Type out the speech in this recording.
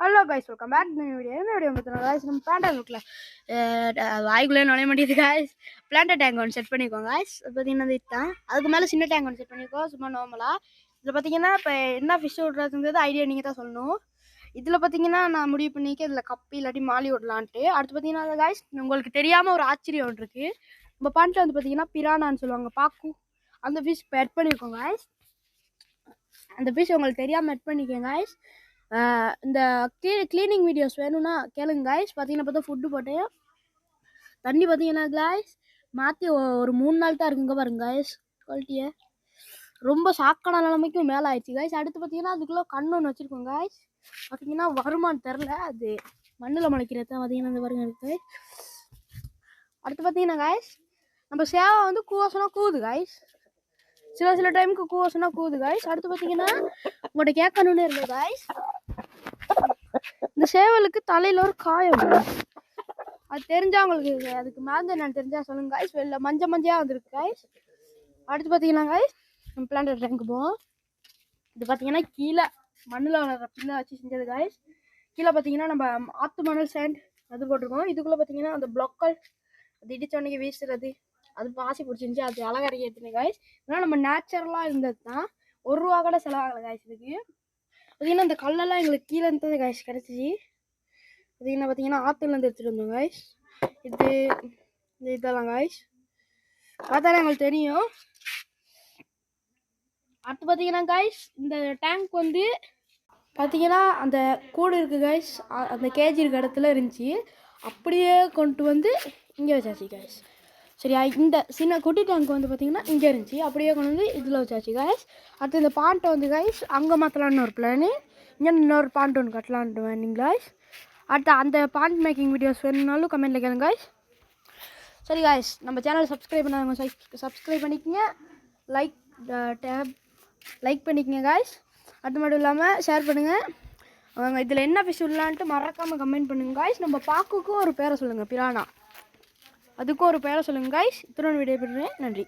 Hello guys, welcome back to video. என்ன video பார்த்தோம் guys? நம்ம பிளான்ட் லுக்கில் வாய்க்குள்ளே நுழைய மாட்டேங்குது கைஸ். பிளான்ட் டேங்க் ஒன்று செட் பண்ணிக்கோங்க கைஸ். பார்த்தீங்கன்னா இதுதான். அதுக்கு மேலே சின்ன டேங்க் ஒன்று செட் பண்ணிக்கோ, சும்மா நார்மலாக. இதில் பார்த்தீங்கன்னா இப்போ என்ன ஃபிஷ் விட்றதுங்கிறது ஐடியா நீங்கள் தான் சொல்லணும். இதில் பார்த்தீங்கன்னா நான் முடிவு பண்ணிக்க இதில் கப்பி இல்லாட்டி மாலி விடலான்ட்டு. அடுத்து பார்த்தீங்கன்னா கைஸ், உங்களுக்கு தெரியாமல் ஒரு ஆச்சரியம் ஒன்று இருக்குது. நம்ம பாண்டில் வந்து பார்த்தீங்கன்னா பிரானான்னு சொல்லுவாங்க, பாக்கு. அந்த ஃபிஷ் இப்போ எட் பண்ணியிருக்கோங்க கைஸ். அந்த ஃபிஷ் உங்களுக்கு தெரியாமல் எட் பண்ணிக்கோங்க கைஸ். இந்த க்ளீனிங் வீடியோஸ் வேணும்னா கேளுங்க கைஸ். பார்த்தீங்கன்னா பார்த்தா ஃபுட்டு போட்டேன், தண்ணி பார்த்தீங்கன்னா கைஸ் மாற்றி ஒரு 3 நாள் தான் இருக்குங்க பாருங்க கைஸ். குவாலிட்டியை ரொம்ப சாக்கான நிலைமைக்கும் மேலே ஆயிடுச்சு கைஸ். அடுத்து பார்த்தீங்கன்னா அதுக்குள்ளே கண் ஒன்று வச்சுருக்கோங்க கைஸ். பார்த்தீங்கன்னா வருமானு தெரில, அது மண்ணில் முளைக்கிறது தான் பார்த்தீங்கன்னா இந்த பாருங்க இருக்குது. அடுத்து பார்த்தீங்கன்னா கைஸ் நம்ம சேவை வந்து கூவசனா கூவுது கைஸ். சில டைமுக்கு கூவசனா கூவுது கைஸ். அடுத்து பார்த்தீங்கன்னா உங்கள்கிட்ட கேட்கணுன்னு இருந்தது கைஸ், இந்த சேவலுக்கு தலையில் ஒரு காயம், அது தெரிஞ்சா உங்களுக்கு அதுக்கு மருந்து என்னன்னு தெரிஞ்சா சொல்லுங்க கைஸ். வெளில மஞ்சள் வந்துருக்கு கைஸ். அடுத்து பார்த்தீங்கன்னா கைஸ் நம்ம பிளான்ட் டேங்க் போவோம். இது பார்த்தீங்கன்னா கீழே மண்ணில் வளர்கிற பிள்ளை வச்சு செஞ்சது கைஸ். கீழே பார்த்தீங்கன்னா நம்ம ஆற்று மணல் சேண்ட் அது போட்டிருக்கோம். இதுக்குள்ளே பார்த்தீங்கன்னா அந்த பிளாக்கல் அது இடிச்சோன்னைக்கு வீசுறது, அது பாசி பிடிச்சிருந்துச்சி, அது அழகரைக்கு ஏற்றுன கைஸ். இதெல்லாம் நம்ம நேச்சுரலாக இருந்தது தான். 1 ரூபா கூட செலவாகலை கைஸ். இதுக்கு பார்த்தீங்கன்னா இந்த கல்லெல்லாம் எங்களுக்கு கீழே இருந்தது கைஸ் கிடச்சிச்சு. பார்த்தீங்கன்னா ஆற்றுலேருந்து எடுத்துகிட்டு வந்தோம் கைஸ். இதெல்லாம் கைஸ் பார்த்தாலே எங்களுக்கு தெரியும். அடுத்து பார்த்தீங்கன்னா கைஸ் இந்த டேங்க் வந்து பார்த்தீங்கன்னா அந்த கூடு இருக்குது கைஸ், அந்த கேஜி இருக்க இடத்துல இருந்துச்சு. அப்படியே கொண்டு வந்து இங்கே வச்சாச்சு கைஸ். சரியா, இந்த சின்ன குட்டி டேங்க் வந்து பார்த்தீங்கன்னா இங்கே இருந்துச்சு, அப்படியே கொண்டு வந்து இதில் வச்சாச்சு கைஸ். அடுத்து இந்த பாண்ட்டை வந்து கைஸ் அங்கே மாற்றலான்னு ஒரு பிளானு, இங்கே இன்னொரு பாண்ட் ஒன்று கட்டலான்ட்டு வேணுங்க கைஸ். அடுத்து அந்த பாண்ட் மேக்கிங் வீடியோஸ் வேணும்னாலும் கமெண்ட்டில் கேளுங்க கைஸ். சரி கைஸ், நம்ம சேனலை சப்ஸ்கிரைப் பண்ணாதவங்க சப்ஸ்கிரைப் பண்ணிக்கங்க, லைக் பண்ணிக்கங்க கைஸ். அது மட்டும் இல்லாமல் ஷேர் பண்ணுங்கள். அவங்க இதில் என்ன ஃபிஷ் விடலான்ட்டு மறக்காமல் கமெண்ட் பண்ணுங்கள் கைஸ். நம்ம பாக்குக்கும் ஒரு பேரை சொல்லுங்கள், பிரானா, அதுக்கும் ஒரு பேரை சொல்லுங்கள் கைஸ். இத்தனை வீடியோ பண்ணுறேன். நன்றி.